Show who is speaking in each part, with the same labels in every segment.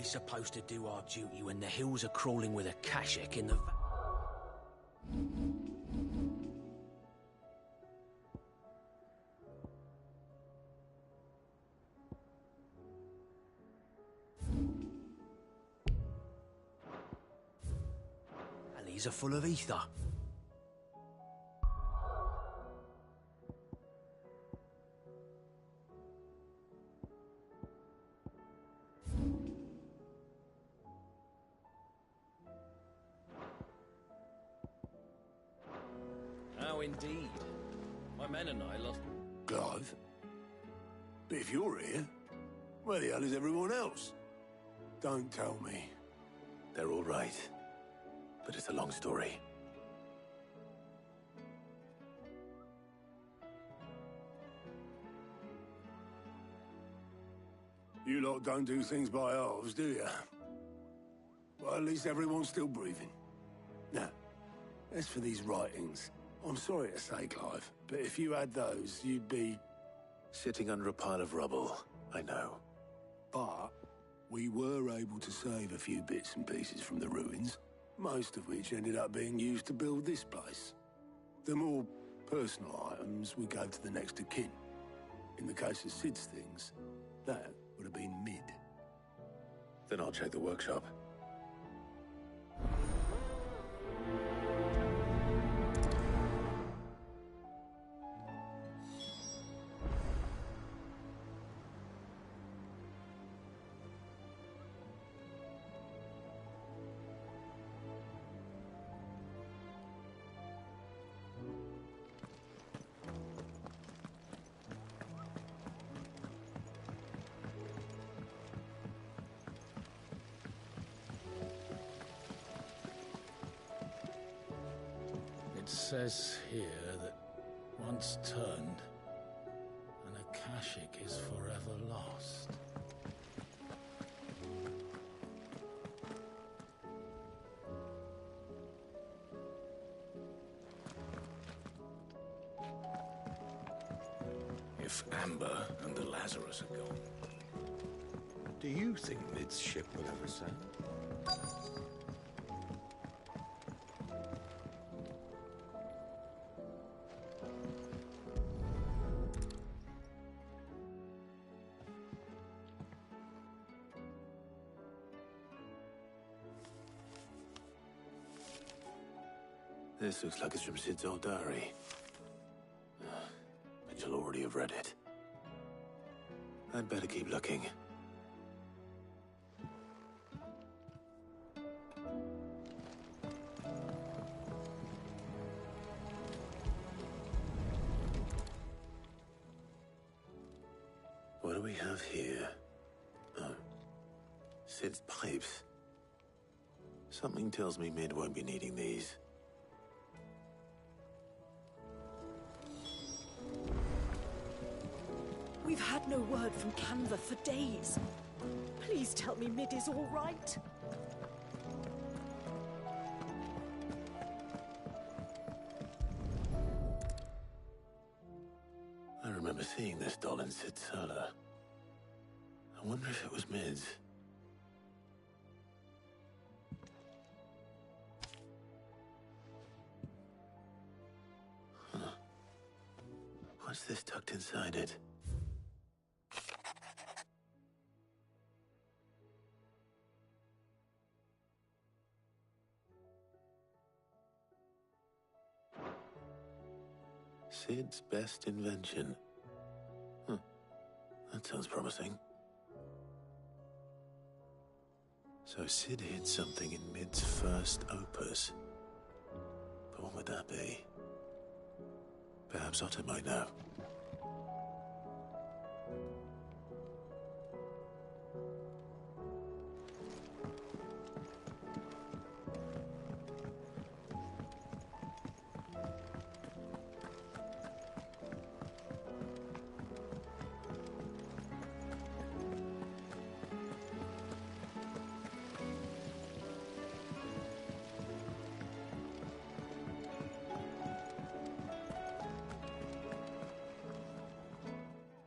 Speaker 1: supposed to do our duty when the hills are crawling with a kashik in the... Alleys are full of ether.
Speaker 2: How indeed. My men and I lost...
Speaker 3: Clive? But if you're here, where the hell is everyone else? Don't tell me.
Speaker 4: They're all right. But it's a long story.
Speaker 3: You lot don't do things by halves, do you? Well, at least everyone's still breathing. Now, as for these writings, I'm sorry to say, Clive, but if you had those, you'd be...
Speaker 4: Sitting under a pile of rubble, I know.
Speaker 3: But we were able to save a few bits and pieces from the ruins, most of which ended up being used to build this place. The more personal items we gave to the next of kin. In the case of Sid's things, that would have been mid.
Speaker 4: Then I'll check the workshop.
Speaker 5: It says here that once turned, an Akashic is forever lost.
Speaker 6: If Amber and the Lazarus are gone, do you think Mid's ship will ever sail?
Speaker 4: This looks like it's from Sid's old diary. But you'll already have read it. I'd better keep looking. What do we have here? Oh. Sid's pipes. Something tells me Mid won't be needing these.
Speaker 7: We've had no word from Canva for days. Please tell me Mid is all right.
Speaker 4: I remember seeing this doll in Sid's cellar. I wonder if it was Mid's. Huh. What's this tucked inside it? Sid's best invention. Huh. That sounds promising. So Sid hid something in Mid's first opus. But what would that be? Perhaps Otto might know.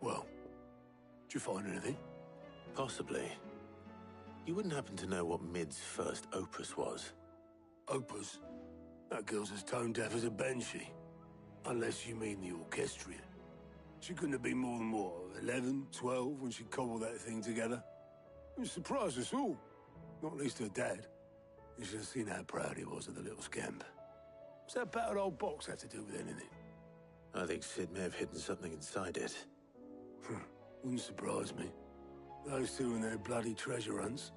Speaker 3: Well, did you find anything?
Speaker 4: Possibly. You wouldn't happen to know what Mid's first opus was?
Speaker 3: Opus? That girl's as tone deaf as a banshee. Unless you mean the orchestrion. She couldn't have been more than, what, 11, 12 when she cobbled that thing together? It surprised us all. Not least her dad. You should have seen how proud he was of the little scamp. What's that battered old box have to do with anything?
Speaker 4: I think Sid may have hidden something inside it.
Speaker 3: Wouldn't surprise me. Those two and their bloody treasure hunts.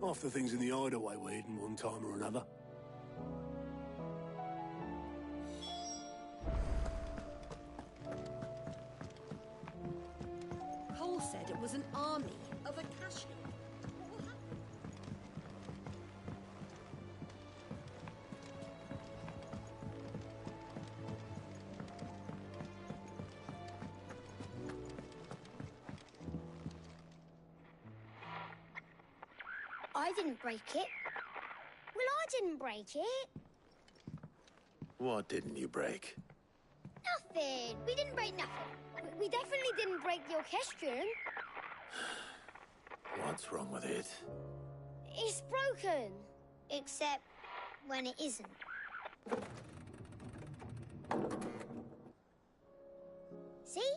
Speaker 3: Half the things in the hideaway were hidden one time or another.
Speaker 7: Cole said it was an army of Akashians. What will happen?
Speaker 8: I didn't break it. Well, I didn't break it.
Speaker 4: What didn't you break?
Speaker 8: Nothing. We didn't break nothing. We definitely didn't break the orchestrion.
Speaker 4: What's wrong with it?
Speaker 8: It's broken. Except when it isn't. See?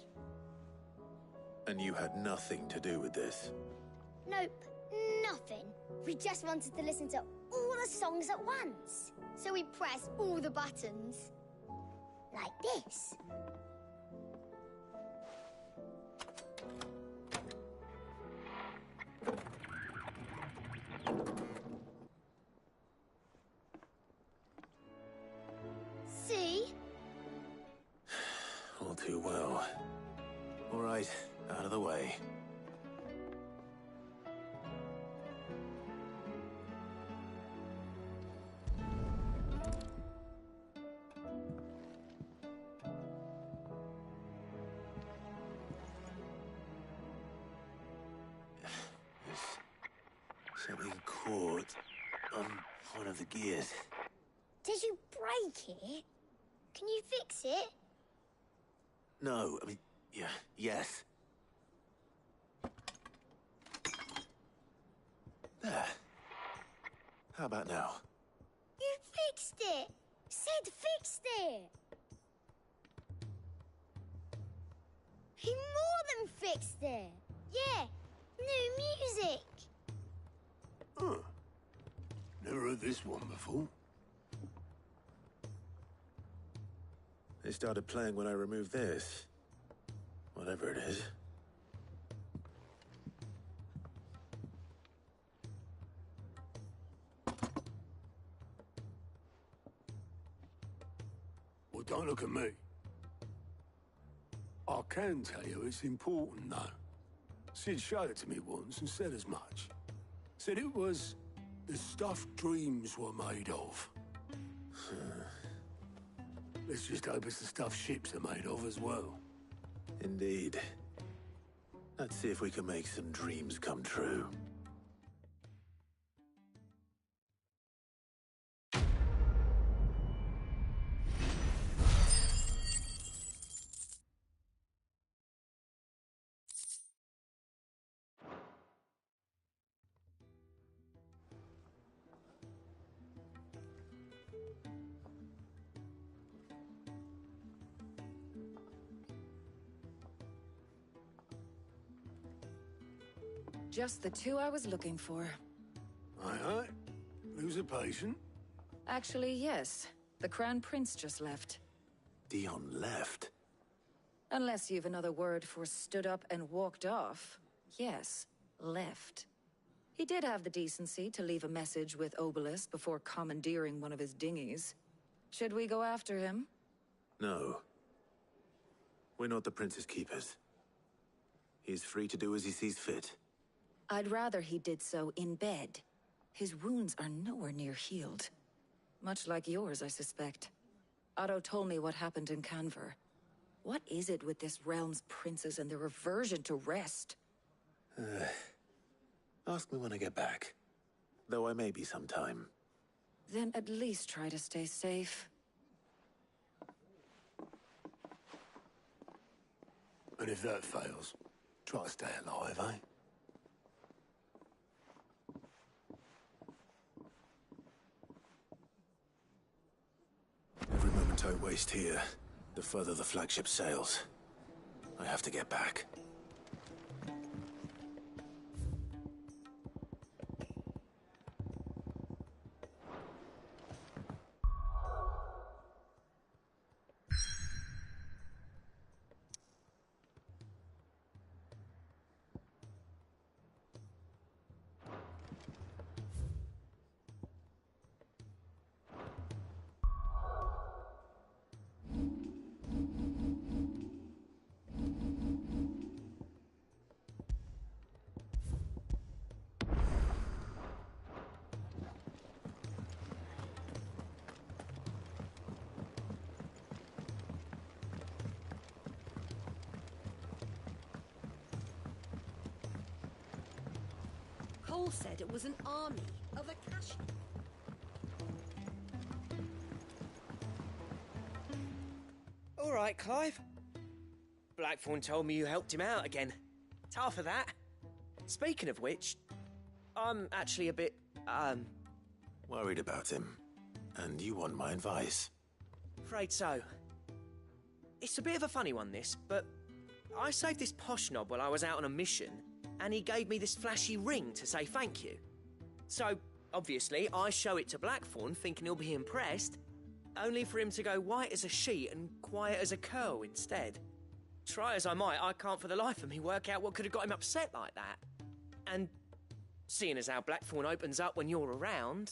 Speaker 4: And you had nothing to do with this?
Speaker 8: Nope. Nothing. We just wanted to listen to all the songs at once. So we pressed all the buttons. Like this. See?
Speaker 4: All too well. All right, out of the way. Something caught on one of the gears.
Speaker 8: Did you break it? Can you fix it?
Speaker 4: No, I mean, yeah, yes. There. How about now?
Speaker 8: You fixed it! Sid fixed it! He more than fixed it! Yeah, new music!
Speaker 3: Huh. Never heard this one before.
Speaker 4: They started playing when I removed this. Whatever it is.
Speaker 3: Well, don't look at me. I can tell you it's important, though. Sid showed it to me once and said as much. Said it was the stuff dreams were made of. Let's just hope it's the stuff ships are made of as well.
Speaker 4: Indeed. Let's see if we can make some dreams come true.
Speaker 9: Just the two I was looking for.
Speaker 3: Aye, aye. Lose a patient?
Speaker 9: Actually, yes. The Crown Prince just left.
Speaker 4: Dion left.
Speaker 9: Unless you've another word for stood up and walked off. Yes, left. He did have the decency to leave a message with Obelisk before commandeering one of his dinghies. Should we go after him?
Speaker 4: No. We're not the Prince's keepers. He's free to do as he sees fit.
Speaker 9: I'd rather he did so in bed. His wounds are nowhere near healed. Much like yours, I suspect. Otto told me what happened in Canver. What is it with this realm's princes and their aversion to rest?
Speaker 4: Ask me when I get back. Though I may be sometime.
Speaker 9: Then at least try to stay safe.
Speaker 3: And if that fails, try to stay alive, eh?
Speaker 4: I waste here, the further the flagship sails. I have to get back.
Speaker 7: Cole said it was an army of Akashi.
Speaker 10: All right, Clive. Blackthorn told me you helped him out again. Tough of that. Speaking of which, I'm actually a bit,
Speaker 4: Worried about him. And you want my advice?
Speaker 10: afraid so. It's a bit of a funny one, this, but I saved this posh knob while I was out on a mission, and he gave me this flashy ring to say thank you. So, obviously, I show it to Blackthorn, thinking he'll be impressed, only for him to go white as a sheet and quiet as a curl instead. Try as I might, I can't for the life of me work out what could have got him upset like that. And seeing as how Blackthorn opens up when you're around,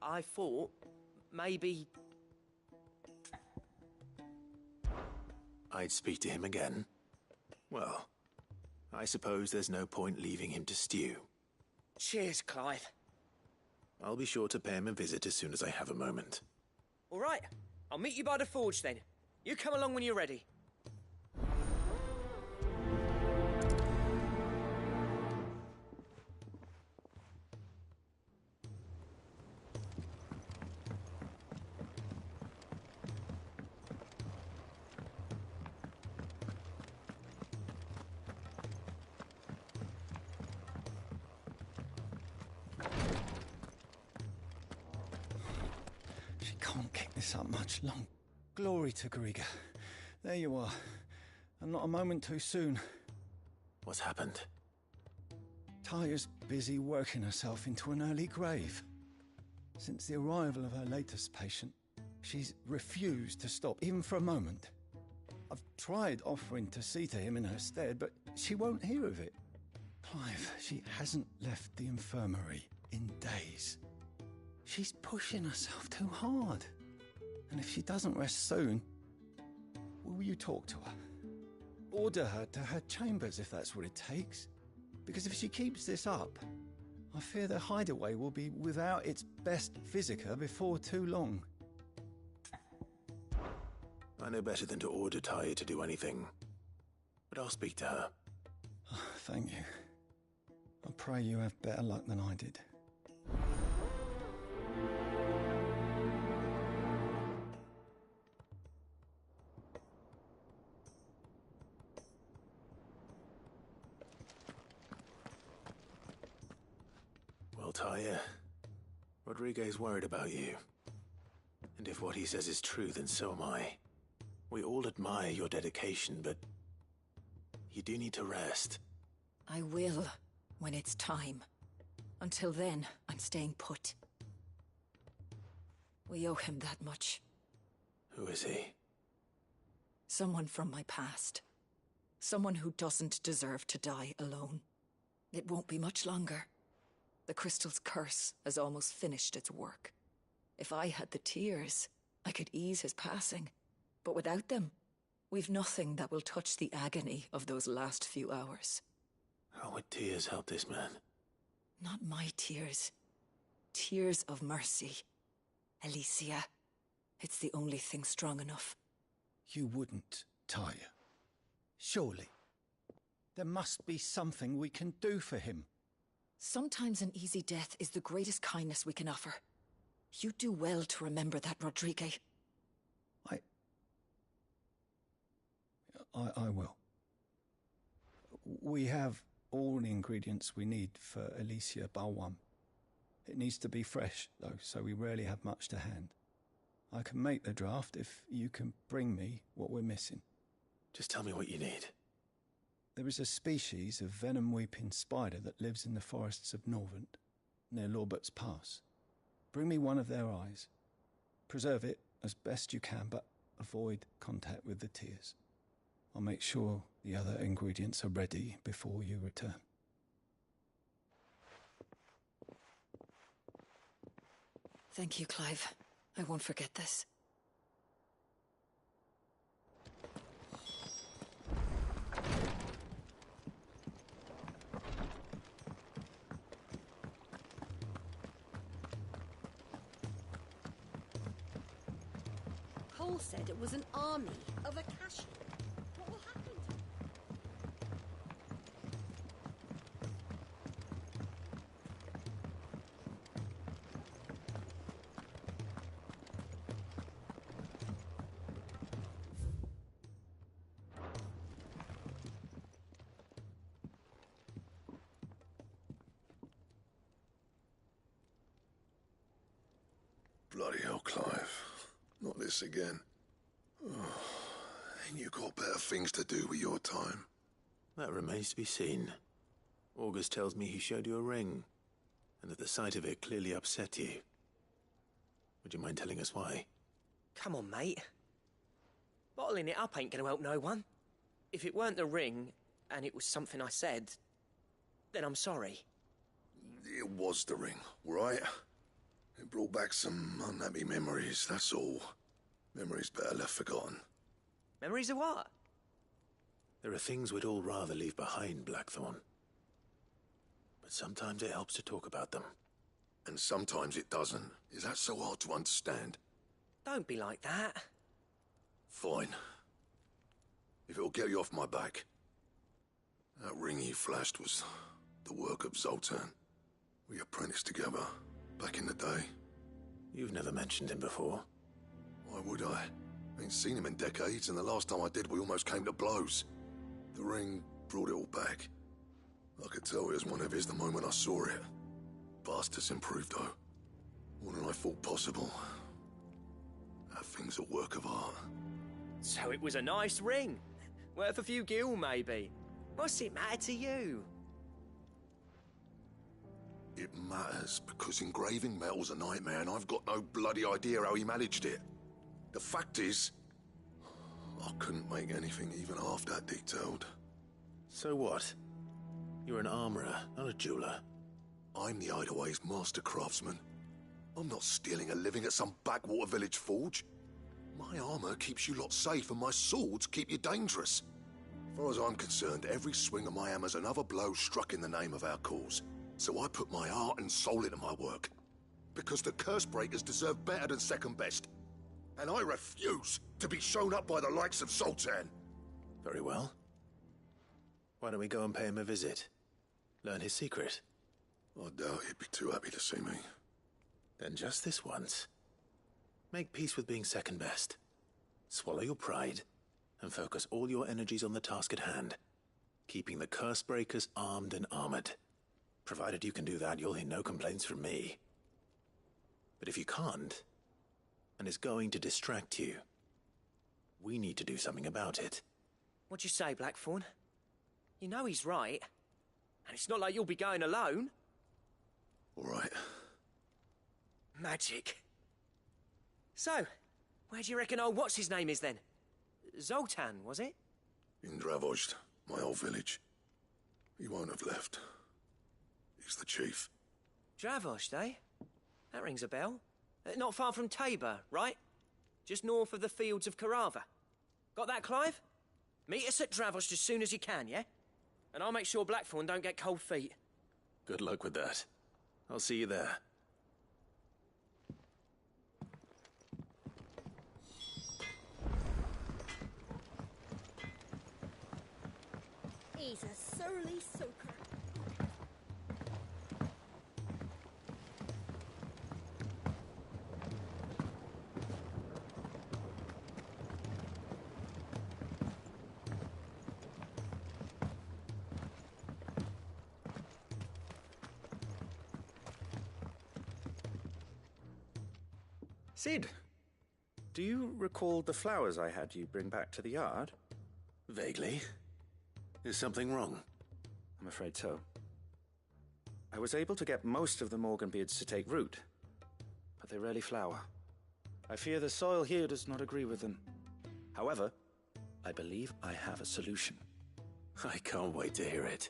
Speaker 10: I thought maybe...
Speaker 4: I'd speak to him again. Well, I suppose there's no point leaving him to stew.
Speaker 10: Cheers, Clive.
Speaker 4: I'll be sure to pay him a visit as soon as I have a moment.
Speaker 10: All right, I'll meet you by the forge then. You come along when you're ready.
Speaker 11: She can't keep this up much longer. Glory to Griga. There you are. And not a moment too soon.
Speaker 4: What's happened?
Speaker 11: Taya's busy working herself into an early grave. Since the arrival of her latest patient, she's refused to stop, even for a moment. I've tried offering to see to him in her stead, but she won't hear of it. Clive, she hasn't left the infirmary in days. She's pushing herself too hard. And if she doesn't rest soon, will you talk to her? Order her to her chambers if that's what it takes. Because if she keeps this up, I fear the hideaway will be without its best visitor before too long.
Speaker 4: I know better than to order Taya to do anything. But I'll speak to her.
Speaker 11: Thank you. I pray you have better luck than I did.
Speaker 4: Well, Taya, Rodriguez worried about you. And if what he says is true, then so am I. We all admire your dedication, but you do need to rest.
Speaker 9: I will, when it's time. Until then, I'm staying put. We owe him that much.
Speaker 4: Who is he?
Speaker 9: Someone from my past. Someone who doesn't deserve to die alone. It won't be much longer. The crystal's curse has almost finished its work. If I had the tears, I could ease his passing. But without them, we've nothing that will touch the agony of those last few hours.
Speaker 4: How would tears help this man?
Speaker 9: Not my tears. Tears of mercy. Alicia, it's the only thing strong enough.
Speaker 11: You wouldn't, Taya. Surely. There must be something we can do for him.
Speaker 9: Sometimes an easy death is the greatest kindness we can offer. You do well to remember that, Rodriguez.
Speaker 11: I will. We have all the ingredients we need for Alicia Balwam. It needs to be fresh, though, so we rarely have much to hand. I can make the draft if you can bring me what we're missing.
Speaker 4: Just tell me what you need.
Speaker 11: There is a species of venom-weeping spider that lives in the forests of Norvent, near Lorbert's Pass. Bring me one of their eyes. Preserve it as best you can, but avoid contact with the tears. I'll make sure the other ingredients are ready before you return.
Speaker 9: Thank you, Clive. I won't forget this.
Speaker 7: Cole said it was an army of Akashi. What will happen to them?
Speaker 6: Bloody hell, Clive. Not this again. Oh, ain't you got better things to do with your time?
Speaker 4: That remains to be seen. August tells me he showed you a ring, and that the sight of it clearly upset you. Would you mind telling us why?
Speaker 10: Come on, mate. Bottling it up ain't gonna help no one. If it weren't the ring, and it was something I said, then I'm sorry.
Speaker 6: It was the ring, right? It brought back some unhappy memories, that's all. Memories better left forgotten.
Speaker 10: Memories of what?
Speaker 4: There are things we'd all rather leave behind, Blackthorn. But sometimes it helps to talk about them.
Speaker 6: And sometimes it doesn't. Is that so hard to understand?
Speaker 10: Don't be like that.
Speaker 6: Fine. If it'll get you off my back. That ring he flashed was the work of Zoltan. We apprenticed together, back in the day.
Speaker 4: You've never mentioned him before.
Speaker 6: Why would I? Ain't seen him in decades, and the last time I did, we almost came to blows. The ring brought it all back. I could tell it was one of his the moment I saw it. Bastard's improved, though. More than I thought possible. That thing's a work of art.
Speaker 10: So it was a nice ring. Worth a few gil, maybe. What's it matter to you?
Speaker 6: It matters because engraving metal's a nightmare, and I've got no bloody idea how he managed it. The fact is, I couldn't make anything even half that detailed.
Speaker 4: So what? You're an armorer, not a jeweler.
Speaker 6: I'm the Hideaway's master craftsman. I'm not stealing a living at some backwater village forge. My armor keeps you lot safe, and my swords keep you dangerous. As far as I'm concerned, every swing of my hammer's another blow struck in the name of our cause. So I put my heart and soul into my work. Because the curse breakers deserve better than second best. And I refuse to be shown up by the likes of Zoltan.
Speaker 4: Very well. Why don't we go and pay him a visit? Learn his secret.
Speaker 6: I doubt he'd be too happy to see me.
Speaker 4: Then just this once. Make peace with being second best. Swallow your pride, and focus all your energies on the task at hand. Keeping the curse breakers armed and armored. Provided you can do that, you'll hear no complaints from me. But if you can't, and it's going to distract you, we need to do something about it.
Speaker 10: What'd you say, Blackthorn? You know he's right. And it's not like you'll be going alone.
Speaker 6: All right.
Speaker 10: Magic. So, where do you reckon old what's-his-name is then? Zoltan, was it?
Speaker 6: In Dravozd, my old village. He won't have left. He's the chief.
Speaker 10: Dravozd, eh? That rings a bell. Not far from Tabor, right? Just north of the fields of Carava. Got that, Clive? Meet us at Dravozd as soon as you can, yeah? And I'll make sure Blackthorn don't get cold feet.
Speaker 4: Good luck with that. I'll see you there.
Speaker 7: He's a surly soaker.
Speaker 11: Sid,
Speaker 12: Do you recall the flowers I had you bring back to the yard?
Speaker 4: Vaguely. Is something wrong?
Speaker 12: I'm afraid so. I was able to get most of the Morganbeards to take root, but they rarely flower. I fear the soil here does not agree with them. However, I believe I have a solution.
Speaker 4: I can't wait to hear it.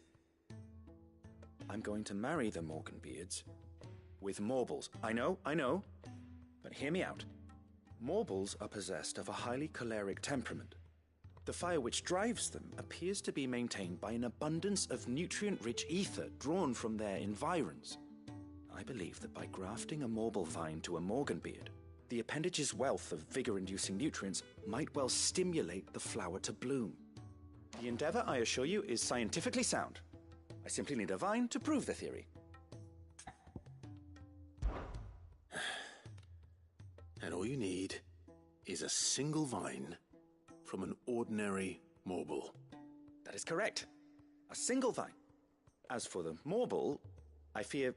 Speaker 12: I'm going to marry the Morganbeards with Morbles. I know, but hear me out. Morbles are possessed of a highly choleric temperament. The fire which drives them appears to be maintained by an abundance of nutrient-rich ether drawn from their environs. I believe that by grafting a Morble vine to a Morganbeard, the appendage's wealth of vigor-inducing nutrients might well stimulate the flower to bloom. The endeavor, I assure you, is scientifically sound. I simply need a vine to prove the theory.
Speaker 4: And all you need is a single vine from an ordinary Morble.
Speaker 12: That is correct. A single vine. As for the Morble, I fear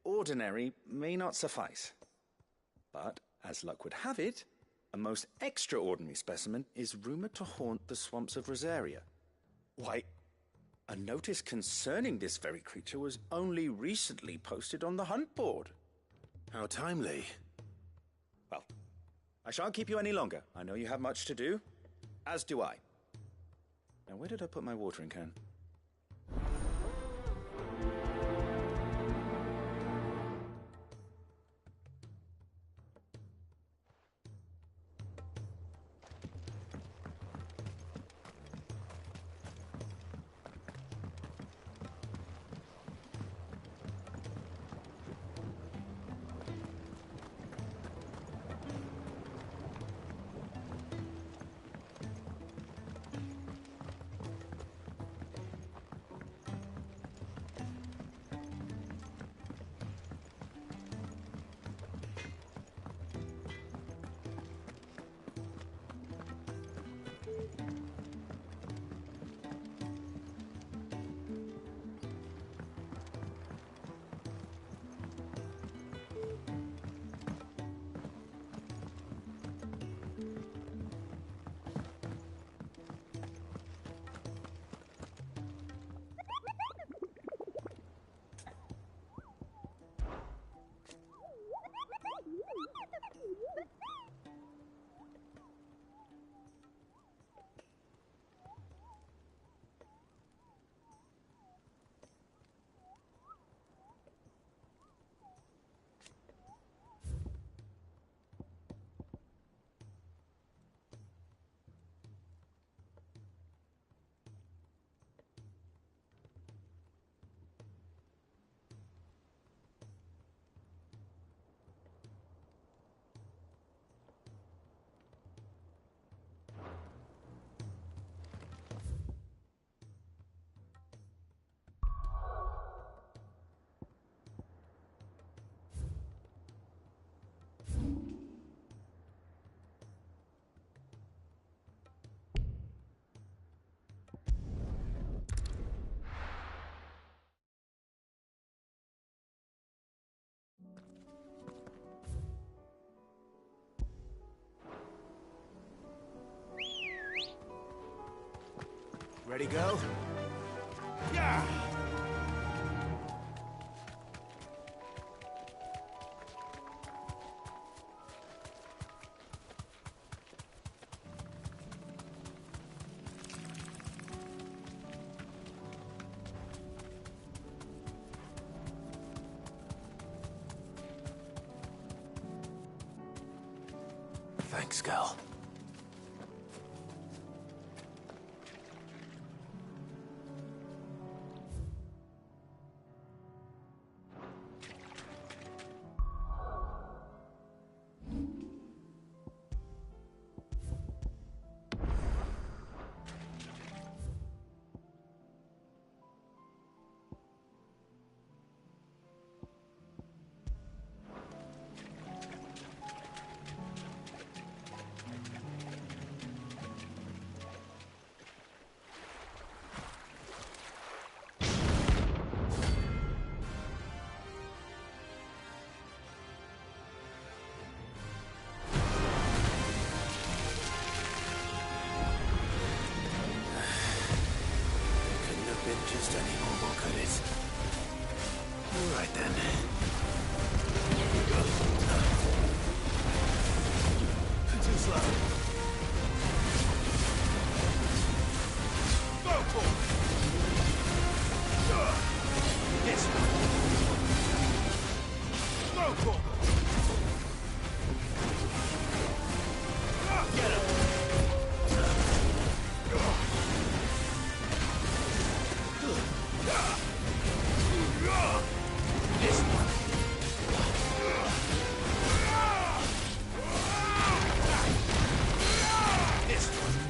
Speaker 12: ordinary may not suffice. But, as luck would have it, a most extraordinary specimen is rumored to haunt the swamps of Rosaria. Why, a notice concerning this very creature was only recently posted on the hunt board.
Speaker 4: How timely.
Speaker 12: Well, I shan't keep you any longer. I know you have much to do, as do I. Now, where did I put my watering can?
Speaker 4: Ready, go? Yeah! Thanks, Gal. been just any normal, could it? All right then. Too slow. Go for it. Yes. Go for it. Get him. This one. This one.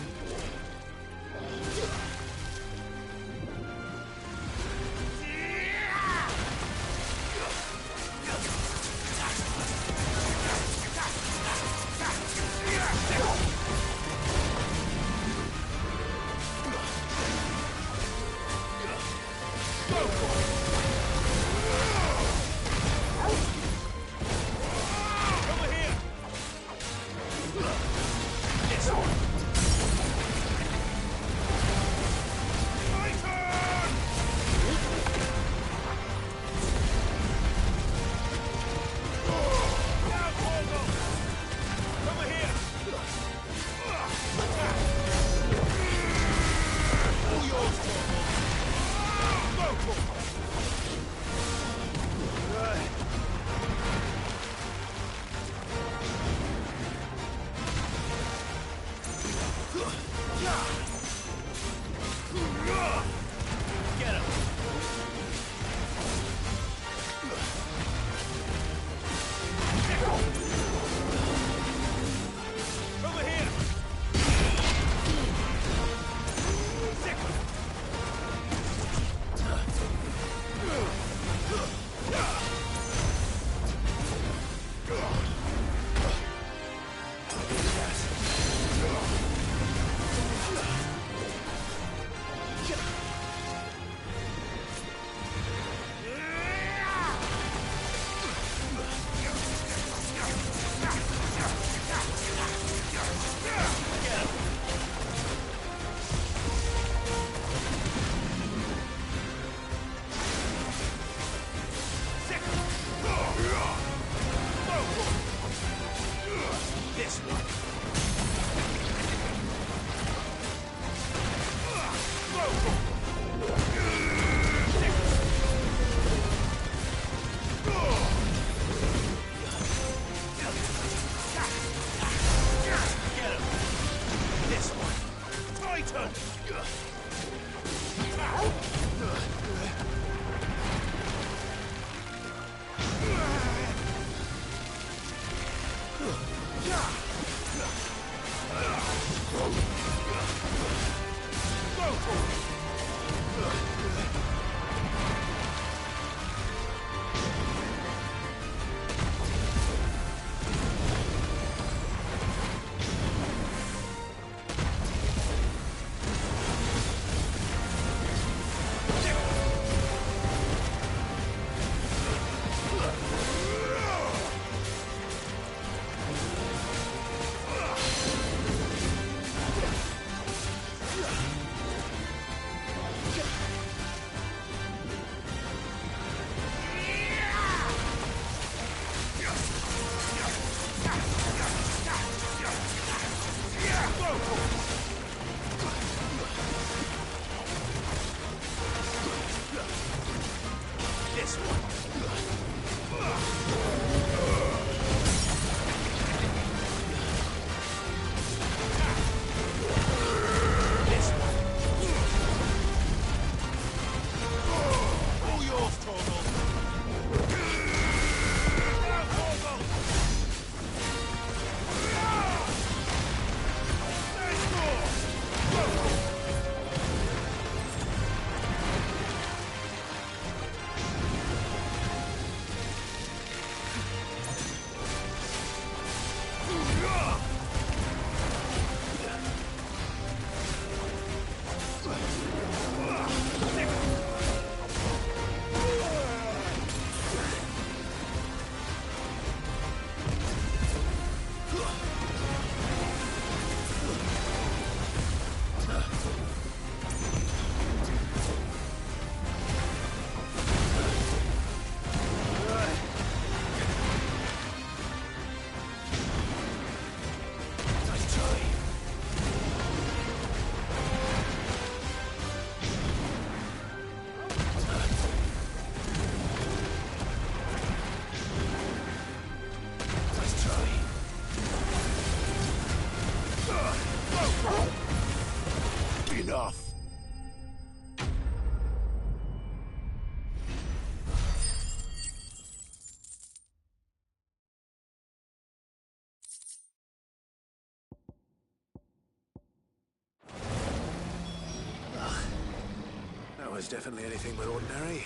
Speaker 4: it's definitely anything but ordinary.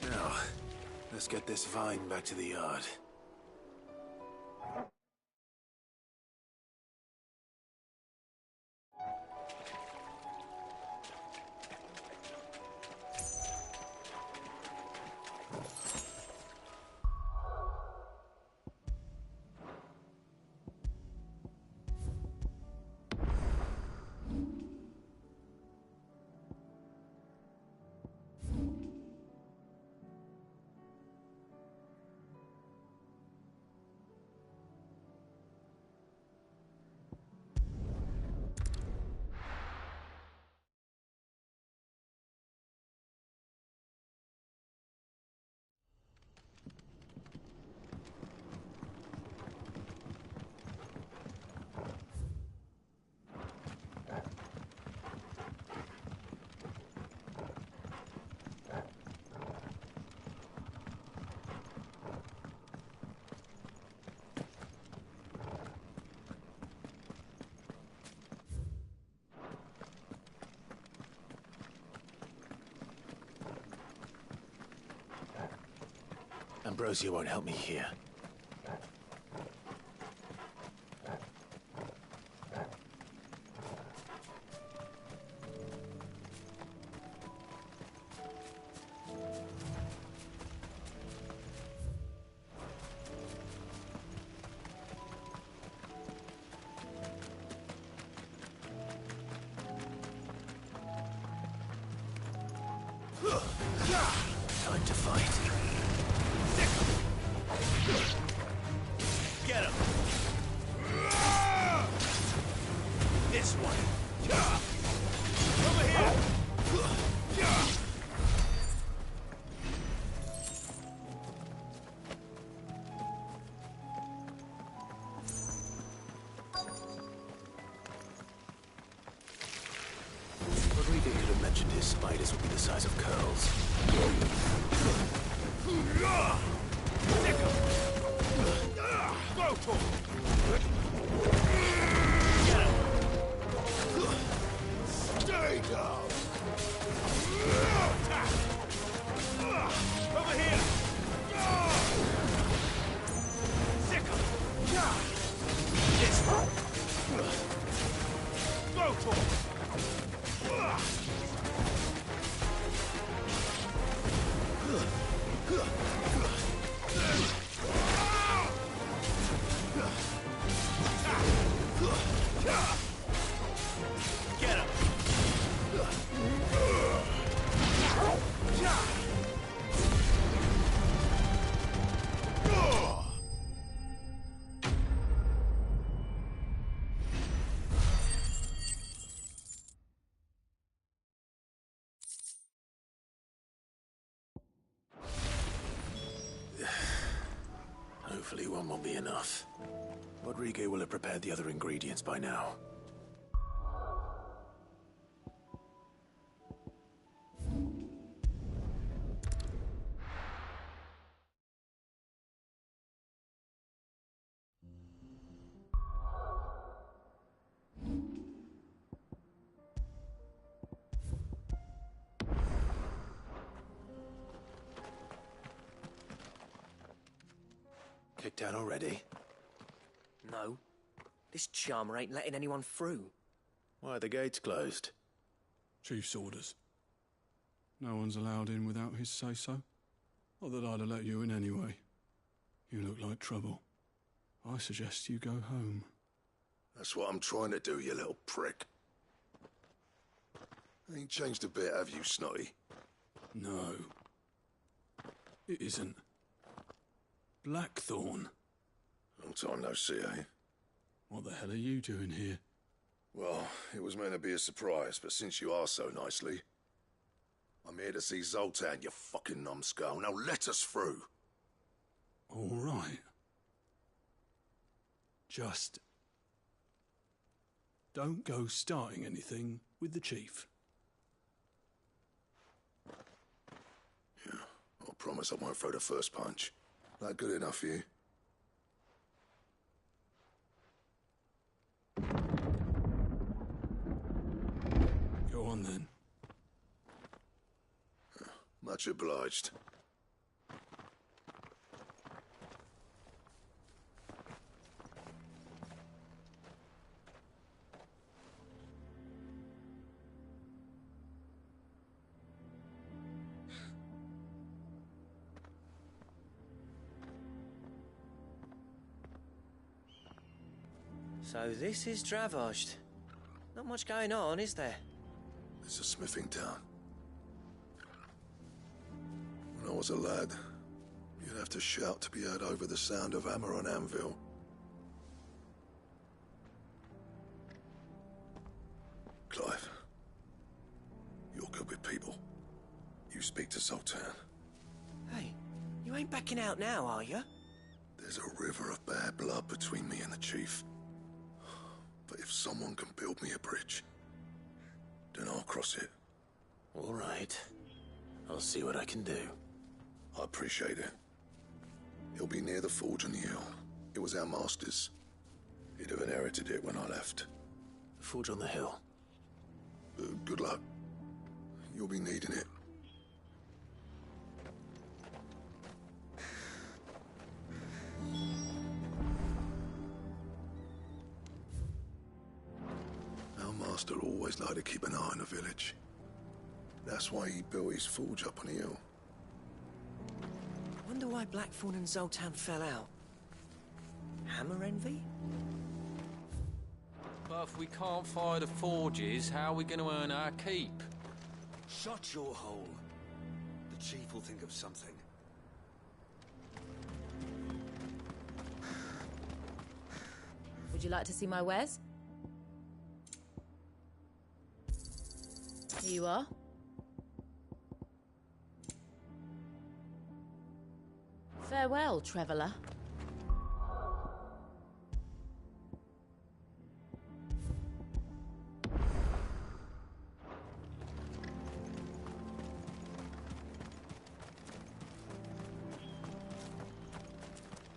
Speaker 4: Now, let's get this vine back to the yard. Ambrosia won't help me here. Time to fight. Get him! This one! Over here! Rodrigo could have mentioned his spiders would be the size of curls. Go for it! Stay down! Over here! Sick him! This one! Go for it! Get him! Hopefully one won't be enough. Rodrigo will have prepared the other ingredients by now. Kicked out already?
Speaker 10: No. This charmer ain't letting anyone through.
Speaker 4: Why are the gates closed?
Speaker 13: Chief's orders. No one's allowed in without his say-so. Not that I'd have let you in anyway. You look like trouble. I suggest you go home.
Speaker 6: That's what I'm trying to do, you little prick. Ain't changed a bit, have you, Snotty?
Speaker 13: No. It isn't. Blackthorn.
Speaker 6: Long time no see, eh?
Speaker 13: What the hell are you doing here?
Speaker 6: Well, it was meant to be a surprise, but since you are so nicely, I'm here to see Zoltan, you fucking numbskull. Now let us through.
Speaker 13: All right. Just don't go starting anything with the chief.
Speaker 6: Yeah, I promise I won't throw the first punch. That good enough for you?
Speaker 13: Go on then.
Speaker 6: Much obliged.
Speaker 10: So this is Dravosht. Not much going on, is there?
Speaker 6: It's a smithing town. When I was a lad, you'd have to shout to be heard over the sound of hammer on anvil. Clive, you're good with people. You speak to Sultan.
Speaker 10: Hey, you ain't backing out now, are you?
Speaker 6: There's a river of bad blood between me and the chief. But if someone can build me a bridge, then I'll cross it.
Speaker 4: All right. I'll see what I can do.
Speaker 6: I appreciate it. He'll be near the forge on the hill. It was our master's. He'd have inherited it when I left.
Speaker 4: The forge on the hill.
Speaker 6: Good luck. You'll be needing it. Our master always liked to keep an eye on the village. That's why he built his forge up on the hill.
Speaker 10: Wonder why Blackthorn and Zoltan fell out. Hammer envy?
Speaker 14: But if we can't fire the forges, how are we going to earn our keep?
Speaker 15: Shut your hole. The chief will think of something.
Speaker 16: Would you like to see my wares? Here you are. Farewell, traveller.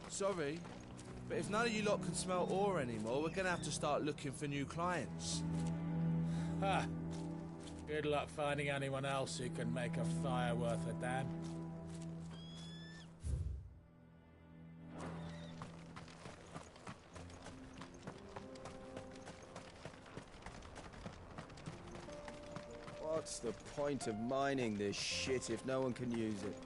Speaker 17: Sorry, but if none of you lot can smell ore anymore, we're gonna have to start looking for new clients.
Speaker 5: Ha! Good luck finding anyone else who can make a fire worth a damn.
Speaker 18: What's the point of mining this shit if no one can use it?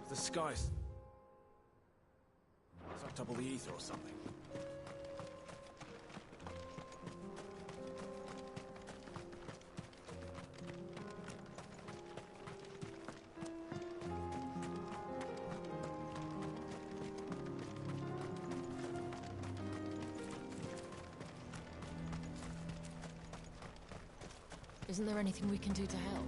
Speaker 15: The skies sucked up all the ether or something.
Speaker 16: Isn't there anything we can do to help?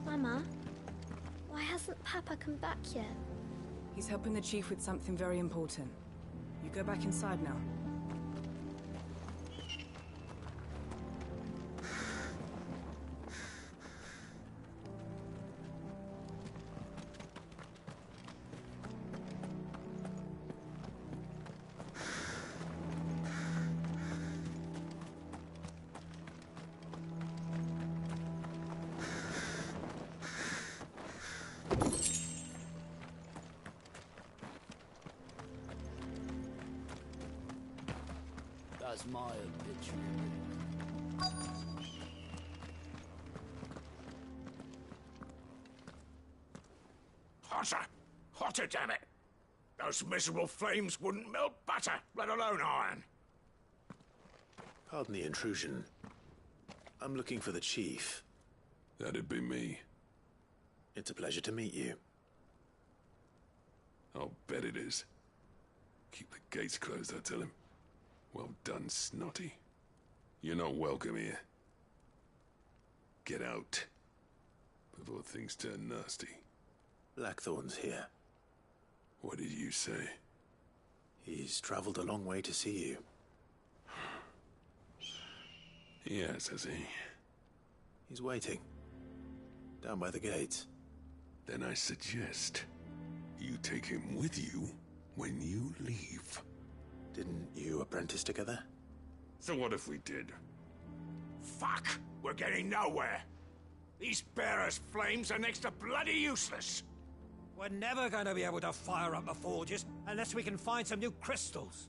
Speaker 8: Mama, why hasn't Papa come back yet?
Speaker 19: He's helping the chief with something very important. You go back inside now.
Speaker 1: That's my obituary.
Speaker 20: Hotter! Hotter, damn it! Those miserable flames wouldn't melt butter, let alone iron.
Speaker 4: Pardon the intrusion. I'm looking for the chief.
Speaker 13: That'd be me.
Speaker 4: It's a pleasure to meet you.
Speaker 13: I'll bet it is. Keep the gates closed, I tell him. Well done, Snotty. You're not welcome here. Get out. Before things turn nasty.
Speaker 4: Blackthorn's here.
Speaker 13: What did you say?
Speaker 4: He's traveled a long way to see you.
Speaker 13: Yes, has he?
Speaker 4: He's waiting. Down by the gates.
Speaker 13: Then I suggest you take him with you when you leave.
Speaker 4: Didn't you apprentice together?
Speaker 20: So what if we did? Fuck! We're getting nowhere. These bearers' flames are next to bloody useless.
Speaker 15: We're never going to be able to fire up the forges unless we can find some new crystals.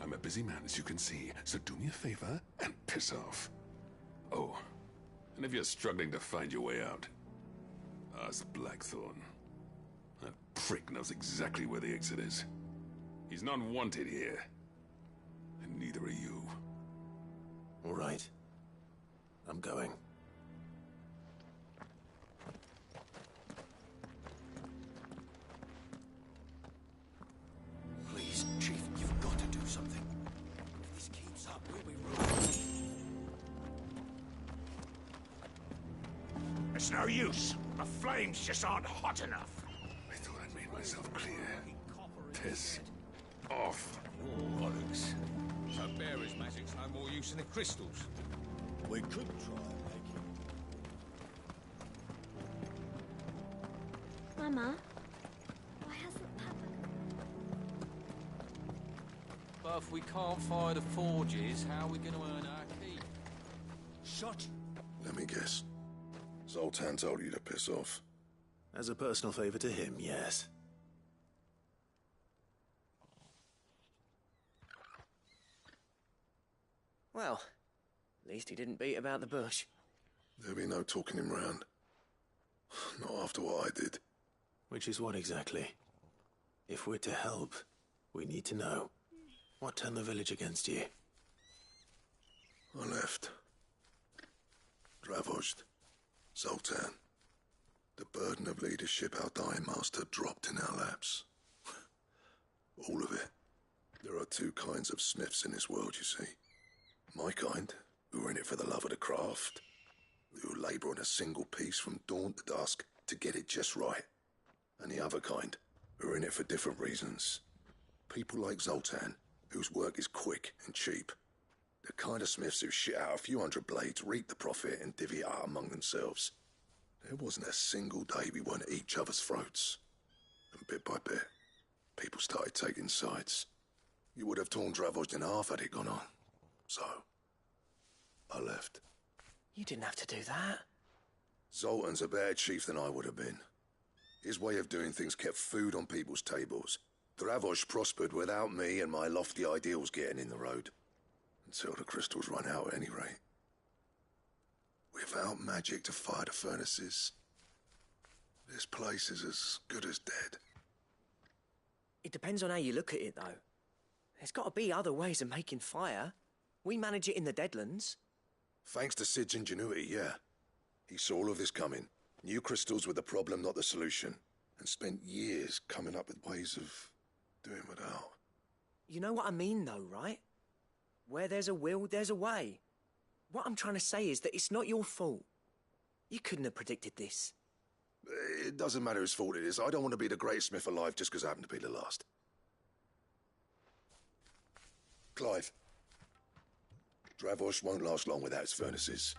Speaker 13: I'm a busy man, as you can see, so do me a favor and piss off. Oh, and if you're struggling to find your way out, ask Blackthorn. That prick knows exactly where the exit is. He's not wanted here. And neither are you.
Speaker 4: All right. I'm going.
Speaker 15: Please, Chief, you've got to do something. If this keeps up, we'll be ruined.
Speaker 20: It's no use. The flames just aren't hot enough.
Speaker 13: I thought I'd made myself clear. Piss off.
Speaker 20: Bollocks. So bearers' magic's no more use than the crystals.
Speaker 15: We could try and make it.
Speaker 8: Mama, why hasn't Papa...
Speaker 14: But if we can't fire the forges, how are we going to earn our keep?
Speaker 15: Shut.
Speaker 6: Let me guess. Zoltan told you to piss off.
Speaker 4: As a personal favor to him, yes.
Speaker 10: Well, at least he didn't beat about the bush.
Speaker 6: There'll be no talking him round. Not after what I did.
Speaker 4: Which is what exactly? If we're to help, we need to know. What turned the village against you?
Speaker 6: I left. Dravozd. Zoltan. The burden of leadership our dying master dropped in our laps. All of it. There are two kinds of smiths in this world, you see. My kind, who are in it for the love of the craft, who labour on a single piece from dawn to dusk to get it just right. And the other kind, who are in it for different reasons. People like Zoltan, whose work is quick and cheap. The kind of smiths who shit out a few hundred blades, reap the profit, and divvy it out among themselves. There wasn't a single day we weren't at each other's throats. And bit by bit, people started taking sides. You would have torn Dravozd in half had it gone on. So, I left.
Speaker 10: You didn't have to do that.
Speaker 6: Zoltan's a better chief than I would have been. His way of doing things kept food on people's tables. Dravozd prospered without me and my lofty ideals getting in the road. Until the crystals run out at any rate. Without magic to fire the furnaces, this place is as good as dead.
Speaker 10: It depends on how you look at it, though. There's got to be other ways of making fire. We manage it in the Deadlands.
Speaker 6: Thanks to Sid's ingenuity, yeah. He saw all of this coming. Knew crystals were the problem, not the solution. And spent years coming up with ways of doing without.
Speaker 10: You know what I mean, though, right? Where there's a will, there's a way. What I'm trying to say is that it's not your fault. You couldn't have predicted this.
Speaker 6: It doesn't matter whose fault it is. I don't want to be the greatest smith alive just because I happen to be the last. Clive. Dravozd won't last long without its furnaces.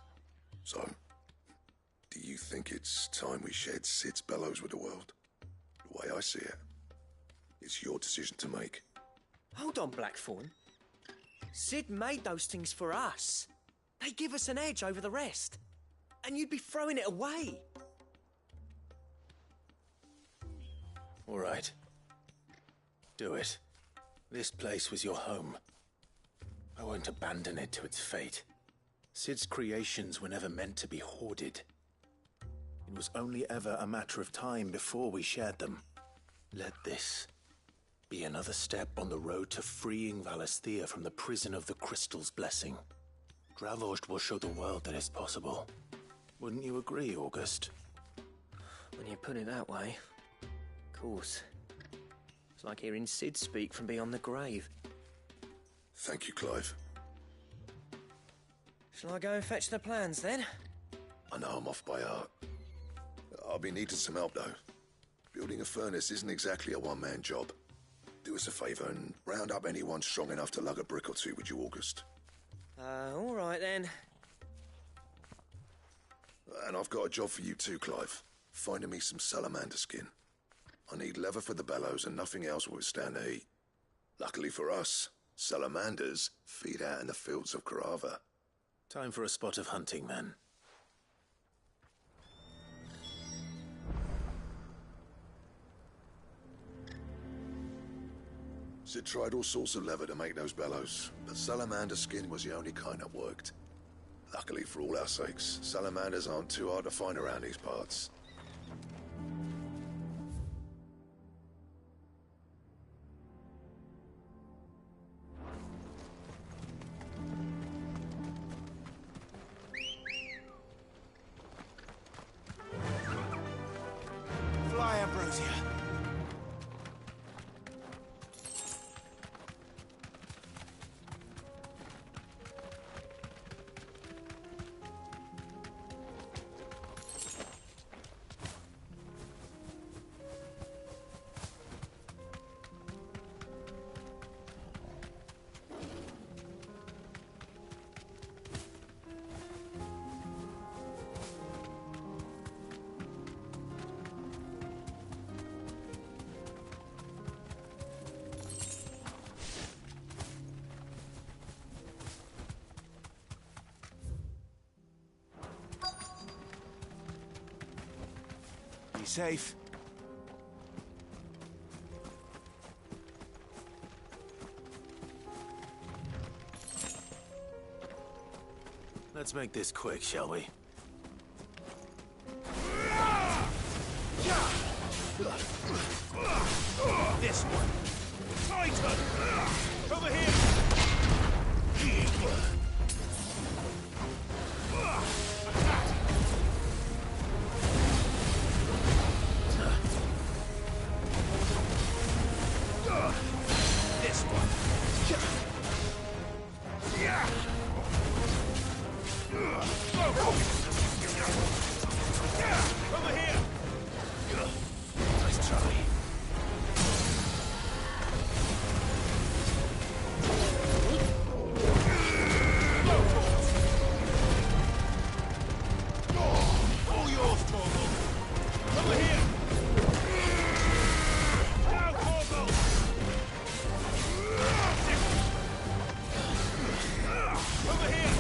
Speaker 6: So, do you think it's time we shared Sid's bellows with the world? The way I see it, it's your decision to make.
Speaker 10: Hold on, Blackthorn. Sid made those things for us. They give us an edge over the rest. And you'd be throwing it away.
Speaker 4: All right. Do it. This place was your home. I won't abandon it to its fate. Sid's creations were never meant to be hoarded. It was only ever a matter of time before we shared them. Let this be another step on the road to freeing Valisthea from the prison of the Crystal's blessing. Dravozd will show the world that it's possible. Wouldn't you agree, August?
Speaker 10: When you put it that way, of course. It's like hearing Sid speak from beyond the grave.
Speaker 6: Thank you, Clive.
Speaker 10: Shall I go and fetch the plans, then?
Speaker 6: I know I'm off by heart. I'll be needing some help, though. Building a furnace isn't exactly a one-man job. Do us a favour and round up anyone strong enough to lug a brick or two, would you, August?
Speaker 10: All right, then.
Speaker 6: And I've got a job for you too, Clive. Finding me some salamander skin. I need leather for the bellows and nothing else will withstand the heat. Luckily for us, salamanders feed out in the fields of Carava.
Speaker 4: Time for a spot of hunting, men.
Speaker 6: Sid tried all sorts of leather to make those bellows, but salamander skin was the only kind that worked. Luckily for all our sakes, salamanders aren't too hard to find around these parts.
Speaker 15: Fly, Ambrosia. Be safe.
Speaker 4: Let's make this quick, shall we?
Speaker 15: This one. Tighter! Over here! This one. Over here! Nice try. All yours, Torgal. Over here! Now, Torgal! Over here!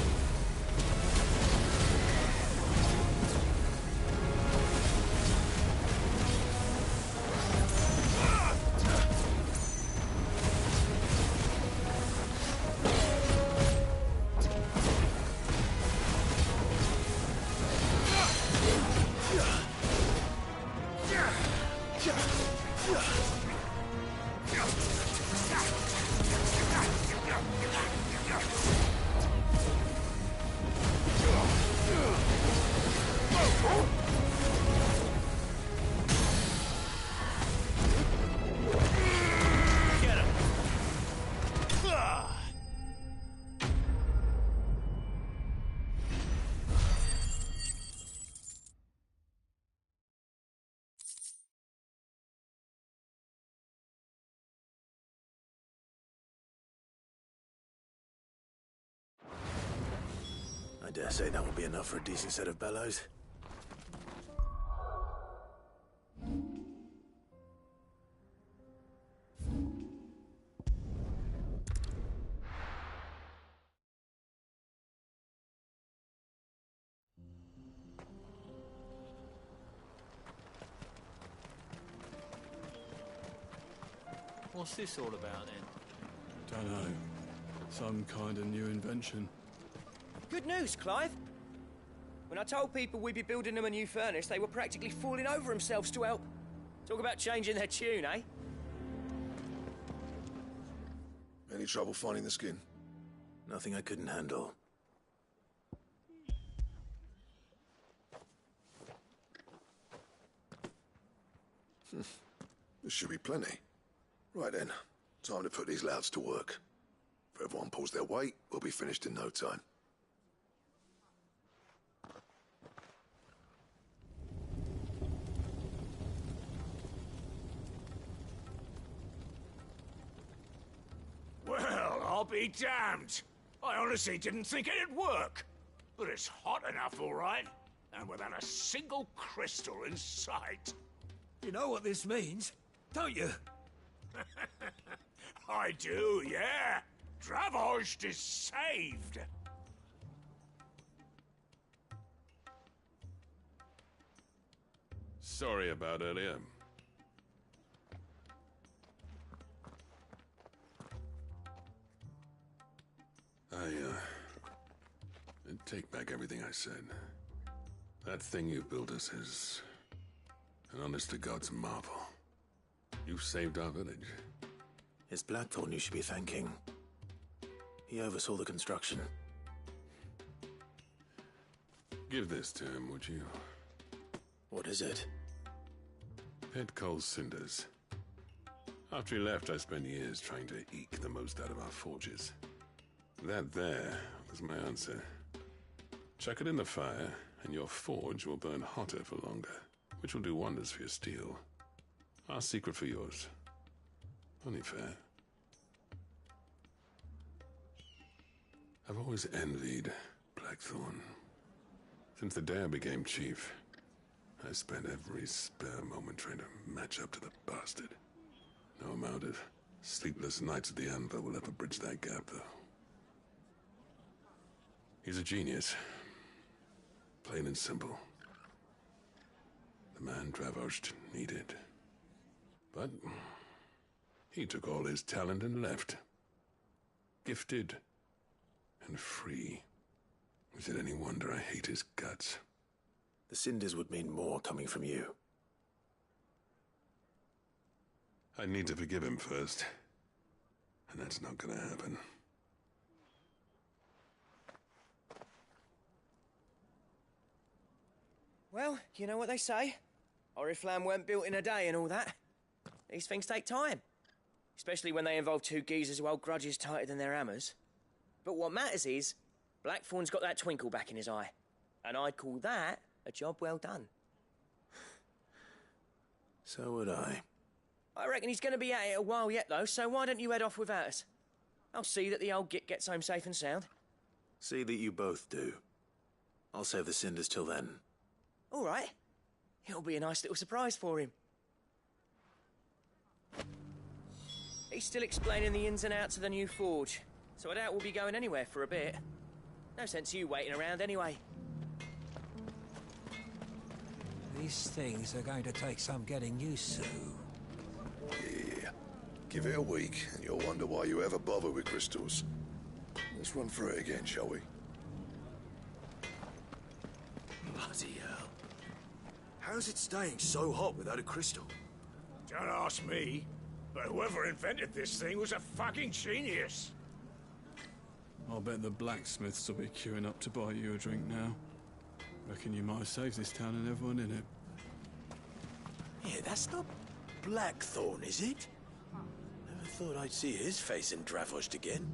Speaker 15: Get him!
Speaker 4: I dare say that will be enough for a decent set of bellows.
Speaker 14: What's this all about then?
Speaker 21: Dunno. Some kind of new invention.
Speaker 10: Good news, Clive. When I told people we'd be building them a new furnace, they were practically falling over themselves to help. Talk about changing their tune, eh?
Speaker 6: Any trouble finding the skin?
Speaker 4: Nothing I couldn't handle.
Speaker 6: There should be plenty. Right then, time to put these louds to work. If everyone pulls their weight, we'll be finished in no time.
Speaker 20: Well, I'll be damned. I honestly didn't think it'd work. But it's hot enough, all right. and without a single crystal in sight.
Speaker 15: You know what this means, don't you?
Speaker 20: I do, yeah. Dravost is saved.
Speaker 13: Sorry about earlier. I take back everything I said. That thing you built us is an honest-to-God's marvel. You've saved our village.
Speaker 4: It's Blackthorn you should be thanking. He oversaw the construction.
Speaker 13: Give this to him, would you?
Speaker 4: What is it?
Speaker 13: Pet Cole's cinders. After he left, I spent years trying to eke the most out of our forges. That there was my answer. Chuck it in the fire, and your forge will burn hotter for longer, which will do wonders for your steel. Our secret for yours. Only fair. I've always envied Blackthorn. Since the day I became chief, I spent every spare moment trying to match up to the bastard. No amount of sleepless nights at the anvil will ever bridge that gap, though. He's a genius. Plain and simple. The man Dravost needed. But he took all his talent and left. Gifted and free. Is it any wonder I hate his guts?
Speaker 4: The cinders would mean more coming from you.
Speaker 13: I need to forgive him first. And that's not gonna happen.
Speaker 10: Well, you know what they say. Oriflamme weren't built in a day and all that. These things take time. Especially when they involve two geezers who hold grudges tighter than their hammers. But what matters is, Blackthorn's got that twinkle back in his eye. And I'd call that a job well done.
Speaker 4: So would I.
Speaker 10: I reckon he's going to be at it a while yet, though, so why don't you head off without us? I'll see that the old git gets home safe and sound.
Speaker 4: See that you both do. I'll save the cinders till then.
Speaker 10: All right. It'll be a nice little surprise for him. He's still explaining the ins and outs of the new forge, so I doubt we'll be going anywhere for a bit. No sense you waiting around anyway.
Speaker 15: These things are going to take some getting used to.
Speaker 6: Yeah. Give it a week, and you'll wonder why you ever bother with crystals. Let's run through it again, shall we?
Speaker 12: Bloody hell. How's it staying so hot without a crystal?
Speaker 20: Don't ask me, but whoever invented this thing was a fucking genius.
Speaker 21: I'll bet the blacksmiths will be queuing up to buy you a drink now. Reckon you might have saved this town and everyone in it.
Speaker 4: Yeah, that's not Blackthorn, is it? Never thought I'd see his face in Dravost again.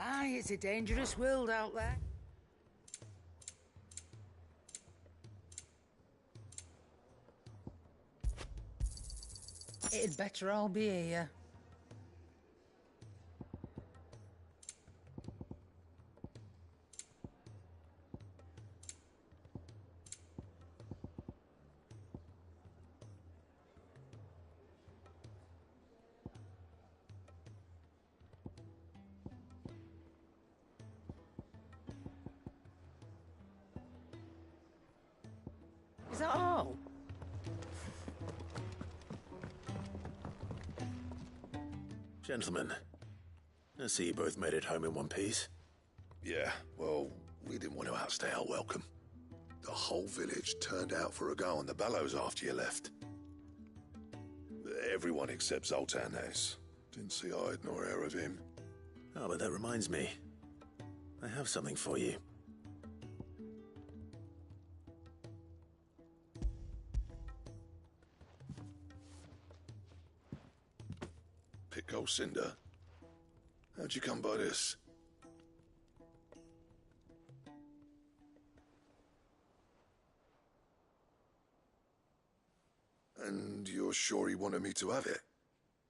Speaker 2: Aye, it's a dangerous world out there. It'd better all be here. Is that all?
Speaker 4: Gentlemen, I see you both made it home in one piece.
Speaker 6: Yeah, well, we didn't want to outstay our welcome. The whole village turned out for a go on the bellows after you left. Everyone except Zoltan has. Didn't see hide nor hair of him.
Speaker 4: Oh, but that reminds me. I have something for you.
Speaker 6: Charcoal cinder? How'd you come by this? And you're sure he wanted me to have it?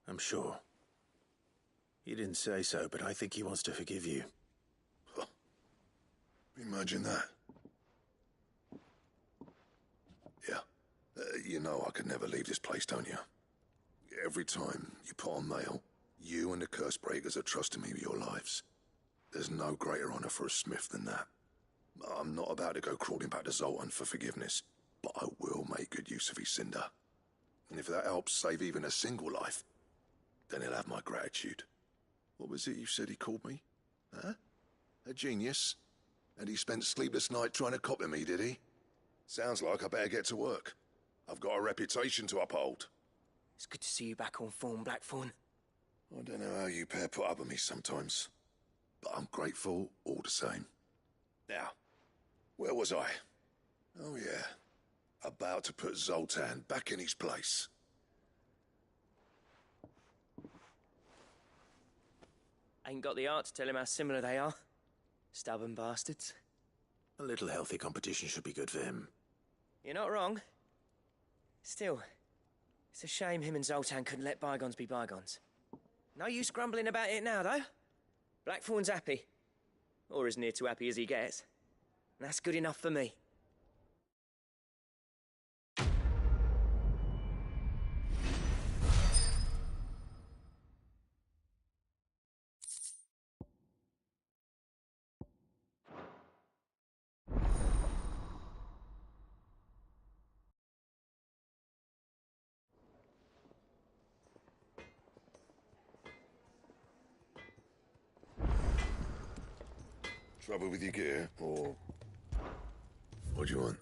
Speaker 4: I'm sure. He didn't say so, but I think he wants to forgive you.
Speaker 6: Huh. Imagine that. Yeah. You know I could never leave this place, don't you? Every time you put on mail, you and the curse breakers are trusting me with your lives. There's no greater honor for a smith than that. I'm not about to go crawling back to Zoltan for forgiveness, but I will make good use of his cinder. And if that helps save even a single life, then he'll have my gratitude. What was it you said he called me? Huh? A genius? And he spent sleepless nights trying to copy me, did he? Sounds like I better get to work. I've got a reputation to uphold.
Speaker 10: It's good to see you back on form, Blackthorn.
Speaker 6: I don't know how you pair put up with me sometimes, but I'm grateful all the same. Now, where was I? Oh yeah, about to put Zoltan back in his place.
Speaker 10: Ain't got the art to tell him how similar they are. Stubborn bastards.
Speaker 4: A little healthy competition should be good for him.
Speaker 10: You're not wrong. Still, it's a shame him and Zoltan couldn't let bygones be bygones. No use grumbling about it now, though. Blackthorn's happy. Or as near to happy as he gets. And that's good enough for me.
Speaker 6: Trouble with your gear, or what do you want?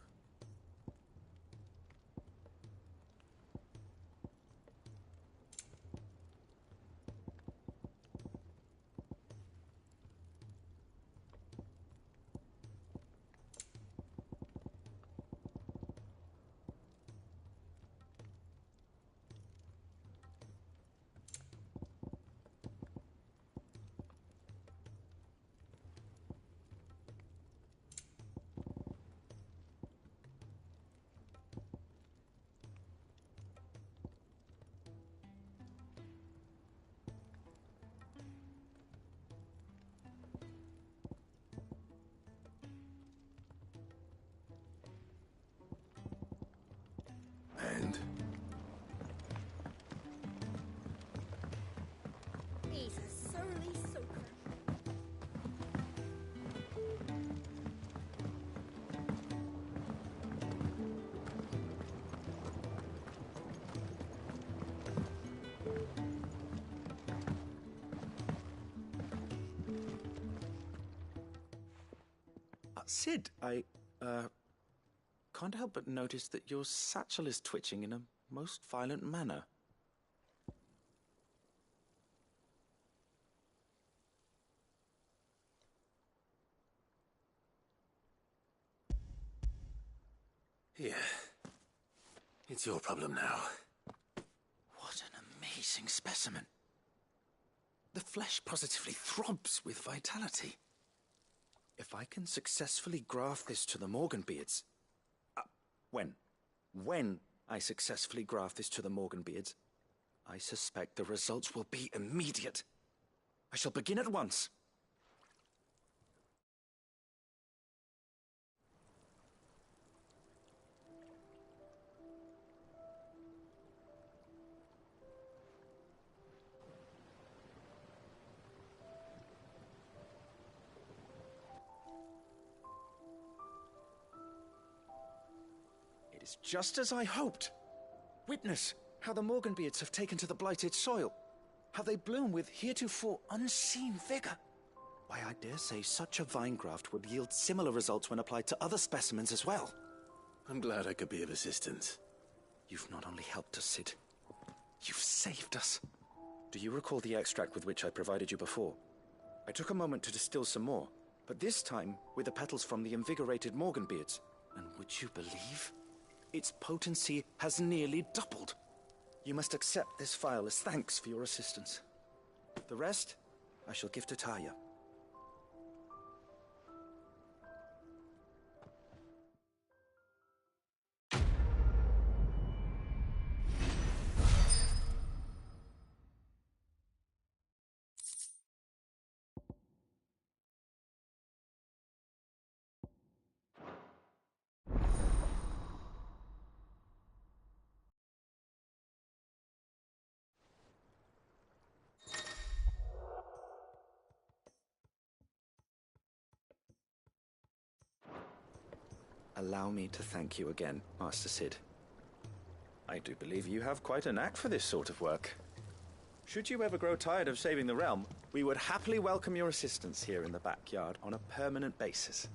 Speaker 6: And?
Speaker 7: He's a surly soaker.
Speaker 12: Sid, I can't help but notice that your satchel is twitching in a most violent manner.
Speaker 4: Yeah. It's your problem now.
Speaker 12: What an amazing specimen. The flesh positively throbs with vitality. If I can successfully graft this to the Morganbeards... When I successfully graft this to the Morganbeards, I suspect the results will be immediate. I shall begin at once. It is just as I hoped. Witness how the Morganbeards have taken to the blighted soil. How they bloom with heretofore unseen vigor. Why, I dare say such a vine graft would yield similar results when applied to other specimens as well.
Speaker 4: I'm glad I could be of assistance.
Speaker 12: You've not only helped us, Sid. You've saved us. Do you recall the extract with which I provided you before? I took a moment to distill some more, but this time with the petals from the invigorated Morganbeards. And would you believe? Its potency has nearly doubled. You must accept this phial as thanks for your assistance. The rest, I shall give to Taya. Allow me to thank you again, Master Sid. I do believe you have quite a knack for this sort of work. Should you ever grow tired of saving the realm, we would happily welcome your assistance here in the backyard on a permanent basis.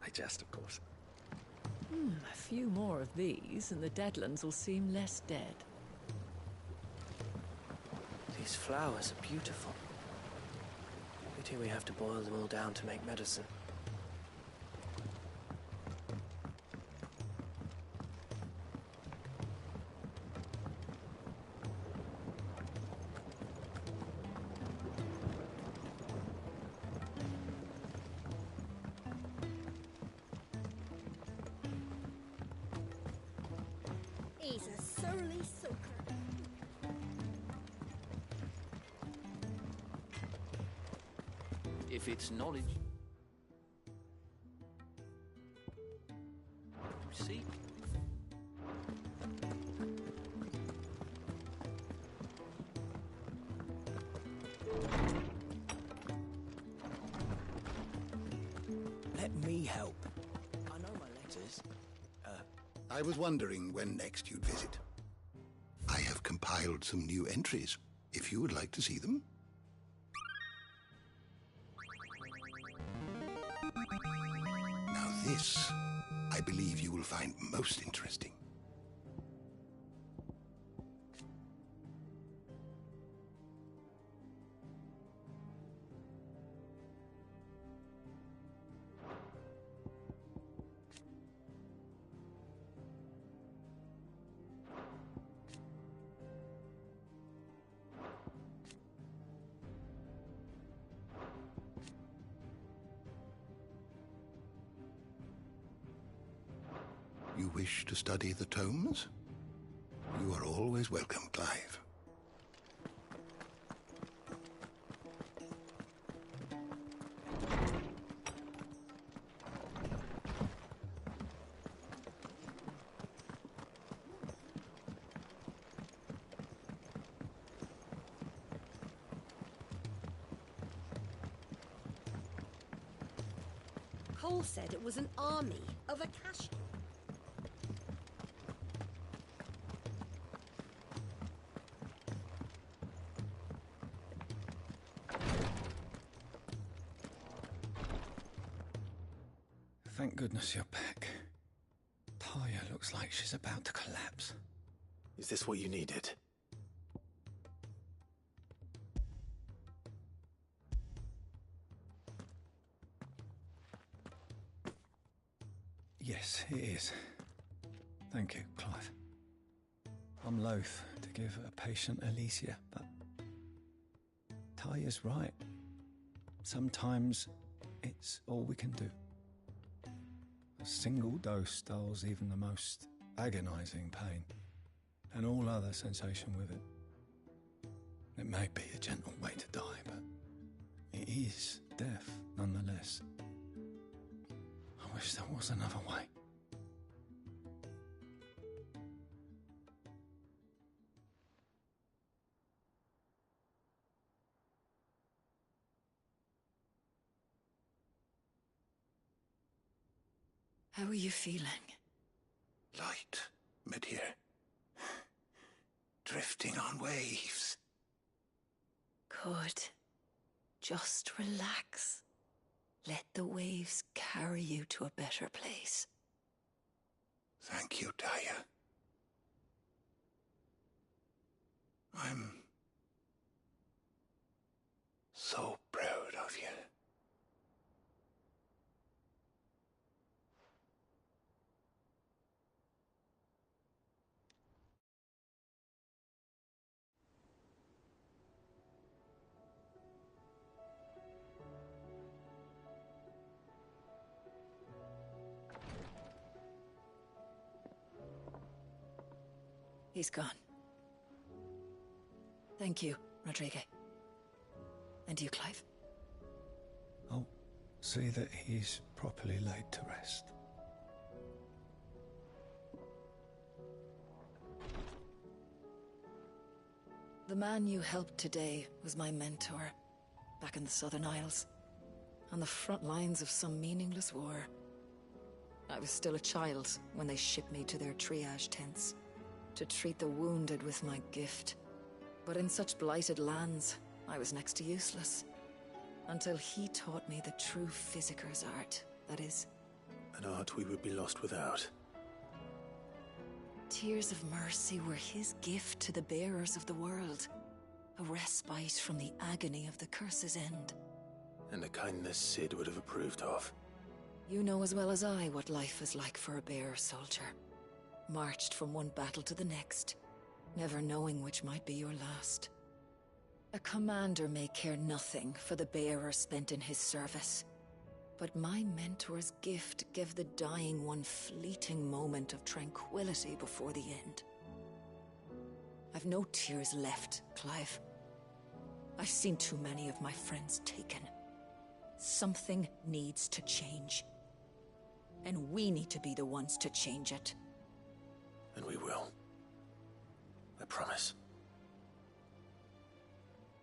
Speaker 12: I jest, of course.
Speaker 3: A few more of these, and the Deadlands will seem less dead.
Speaker 10: These flowers are beautiful. Pity we have to boil them all down to make medicine.
Speaker 8: He's a surly soaker.
Speaker 14: If it's knowledge. You see?
Speaker 1: Let me help. I know my letters.
Speaker 22: I was wondering when next you'd visit. I have compiled some new entries, if you would like to see them. Now this, I believe you will find most interesting. You wish to study the tomes? You are always welcome, Clive.
Speaker 23: Cole said it was an army of Akashi.
Speaker 11: Thank goodness you're back. Taya looks like she's about to collapse.
Speaker 4: Is this what you needed?
Speaker 11: Yes, it is. Thank you, Clive. I'm loath to give a patient Alicia, but Taya's right. Sometimes it's all we can do. A single dose dulls even the most agonizing pain, and all other sensation with it. It may be a gentle way to die, but it is death nonetheless. I wish there was another way.
Speaker 9: How are you feeling?
Speaker 22: Light, mid-here. Drifting on waves.
Speaker 9: Good. Just relax. Let the waves carry you to a better place.
Speaker 22: Thank you, Taya. I'm so proud of you.
Speaker 9: He's gone. Thank you, Rodrigue. And you, Clive.
Speaker 11: I'll see that he's properly laid to rest.
Speaker 9: The man you helped today was my mentor, back in the Southern Isles, on the front lines of some meaningless war. I was still a child when they shipped me to their triage tents, to treat the wounded with my gift. But in such blighted lands, I was next to useless. Until he taught me the true physicker's art, that is.
Speaker 4: An art we would be lost without.
Speaker 9: Tears of mercy were his gift to the bearers of the world. A respite from the agony of the curse's end.
Speaker 4: And a kindness Sid would have approved of.
Speaker 9: You know as well as I what life is like for a bearer soldier. Marched from one battle to the next, never knowing which might be your last. A commander may care nothing for the bearer spent in his service. But my mentor's gift gave the dying one fleeting moment of tranquility before the end. I've no tears left, Clive. I've seen too many of my friends taken. Something needs to change. And we need to be the ones to change it.
Speaker 4: And we will. I promise.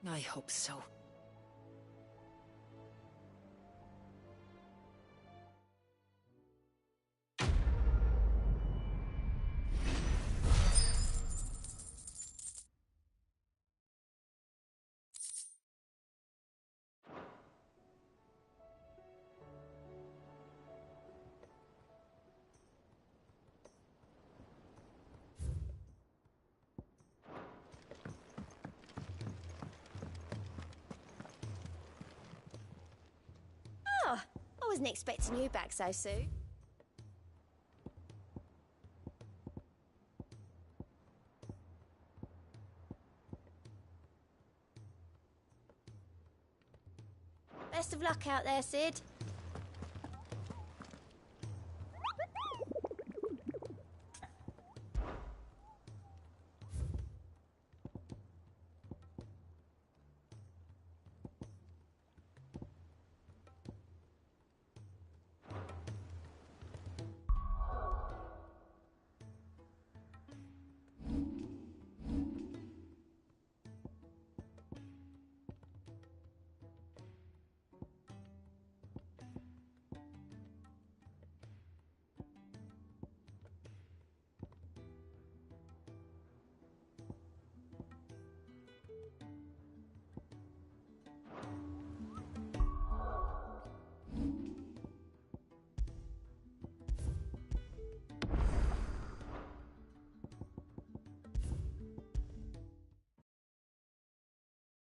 Speaker 9: I hope so.
Speaker 8: Oh, I wasn't expecting you back so soon. Best of luck out there, Sid.